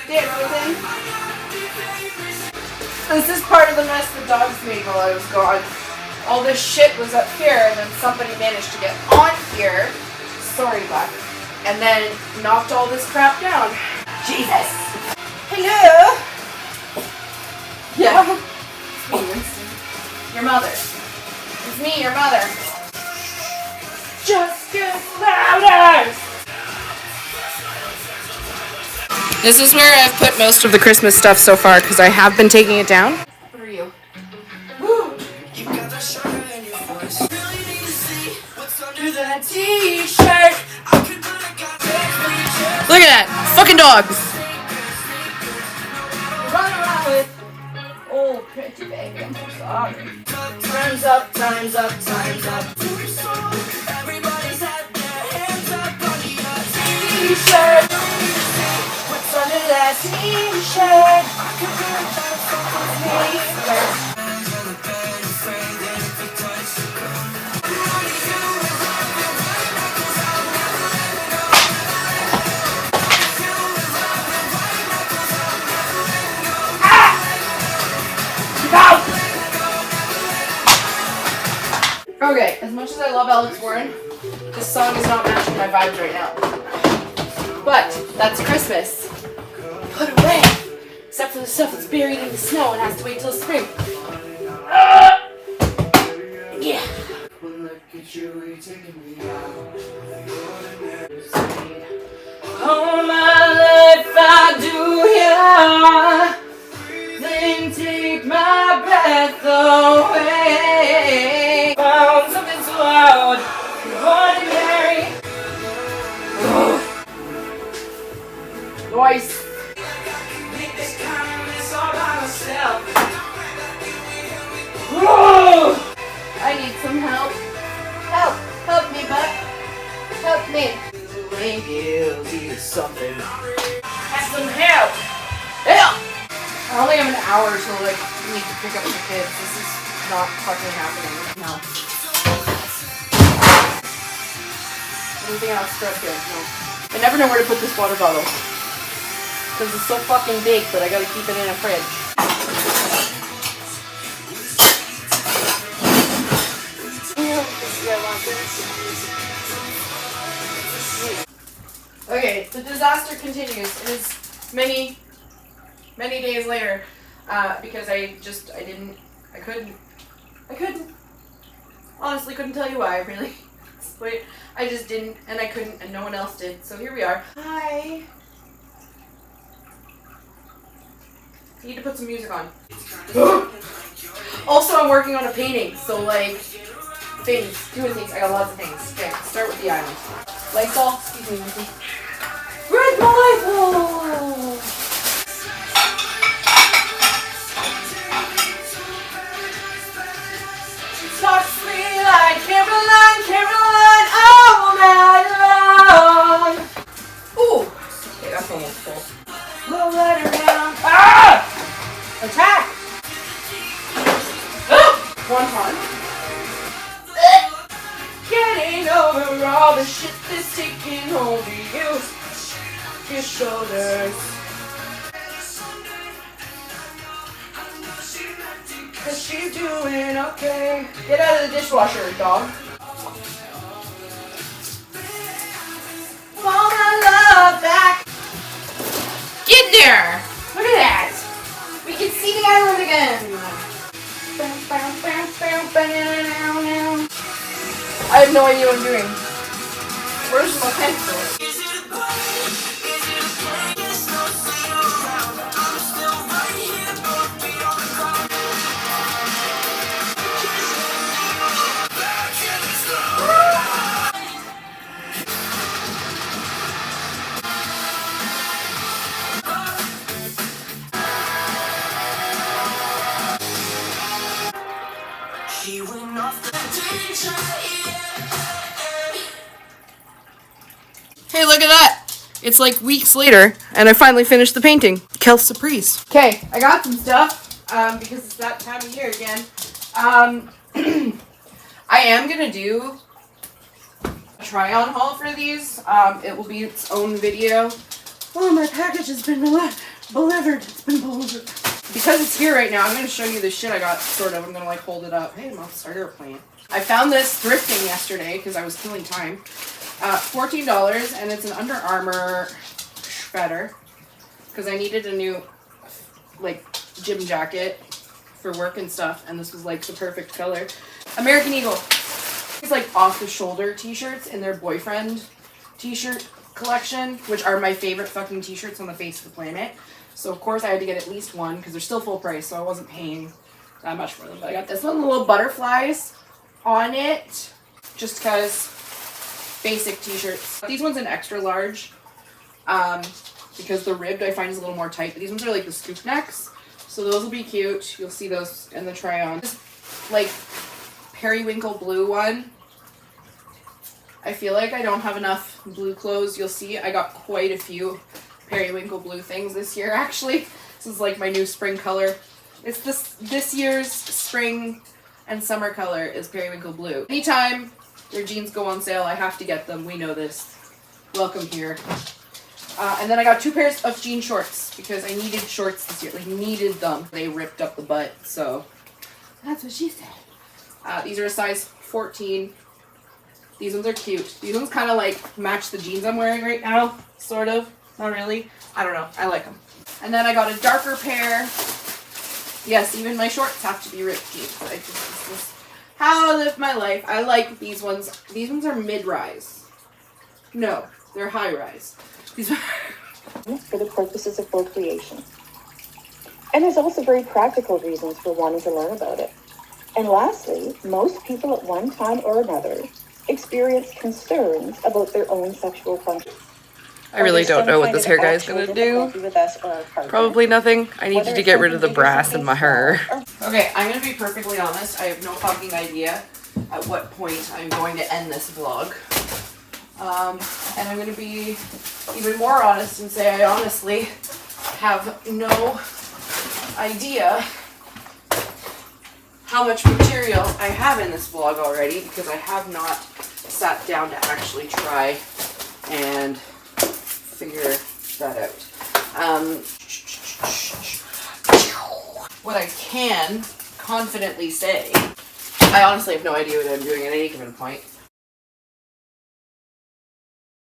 Dance with him. This is part of the mess the dogs made while I was gone. All this shit was up here, and then somebody managed to get on here. Sorry, Buck. And then knocked all this crap down. Jesus. Hello. Yeah. It's me, Winston. Your mother. It's me, your mother. Just get louder. This is where I've put most of the Christmas stuff so far because I have been taking it down. What are you? Woo. That t-shirt. Look at that. Fucking dogs. Run around with old pretty baby. I'm so sorry. Time's up, time's up, time's up. Everybody's had their hands up on the t-shirt. What's under that t-shirt? Okay, as much as I love Alex Warren, this song is not matching my vibes right now. But that's Christmas. Put away, except for the stuff that's buried in the snow and has to wait till spring. Yeah. All my life I do here, then take my breath away. Found something so loud, ordinary. Noise. I need some help. Help me, Buck. Help me. Feeling guilty or something. Have some help. Help. I only have an hour till like we need to pick up the kids. This is not fucking happening. No. Anything else stuck here? No. I never know where to put this water bottle. Because it's so fucking big, but I gotta keep it in a fridge. Okay, the disaster continues. It is many days later, because I honestly couldn't tell you why, really. Wait, I just didn't, and I couldn't, and no one else did, so here we are. Hi! I need to put some music on. Also, I'm working on a painting, so doing things. I got lots of things. Okay, start with the island. Lysol, excuse me, Lindsay. Where's my Lysol? Talk to me like Caroline, all night long. Ooh, okay, that's almost full. We'll let her down. Ah! Attack! One time. Getting over all the shit that's taking over you. Your shoulders. Cause she's doing okay. Get out of the dishwasher, dog. Want my love back. Get there! Look at that! We can see the island again! I have no idea what I'm doing. Where's my pencil? Hey, look at that! It's like weeks later, and I finally finished the painting. Quelle surprise. Okay, I got some stuff, because it's that time of year again. I am gonna do try on haul for these. It will be its own video. Oh, my package has been delivered. It's been delivered. Because it's here right now, I'm going to show you the shit I got, sort of. I'm going to like hold it up. Hey, Mom, start your plane. I found this thrifting yesterday because I was killing time. $14, and it's an Under Armour shredder because I needed a new like gym jacket for work and stuff, and this was like the perfect color. American Eagle. It's like off the shoulder t-shirts in their boyfriend t-shirt collection, which are my favorite fucking t-shirts on the face of the planet. So of course I had to get at least one because they're still full price, so I wasn't paying that much for them. But I got this one, the little butterflies on it, just because basic t-shirts. These ones in extra large, because the ribbed I find is a little more tight, but these ones are like the scoop necks, so those will be cute. You'll see those in the try on. This like periwinkle blue one. I feel like I don't have enough blue clothes. You'll see I got quite a few periwinkle blue things this year, actually. This is like my new spring color. It's this year's spring and summer color is periwinkle blue. Anytime their jeans go on sale, I have to get them. We know this. Welcome here. And then I got 2 pairs of jean shorts because I needed shorts this year. Like, needed them. They ripped up the butt, so that's what she said. These are a size 14. These ones are cute. These ones kind of like match the jeans I'm wearing right now, sort of. Not really. I don't know. I like them. And then I got a darker pair. Yes, even my shorts have to be ripped jeans. This is how I live my life. I like these ones. These ones are mid-rise. No, they're high-rise. These are for the purposes of procreation. And there's also very practical reasons for wanting to learn about it. And lastly, most people at one time or another experience concerns about their own sexual function. I really don't know what this hair guy is going to do. Probably nothing. I needed to get rid of the brass in my hair. Okay, I'm going to be perfectly honest. I have no fucking idea at what point I'm going to end this vlog. And I'm going to be even more honest and say I honestly have no idea how much material I have in this vlog already, because I have not sat down to actually try and figure that out. What I can confidently say, I honestly have no idea what I'm doing at any given point.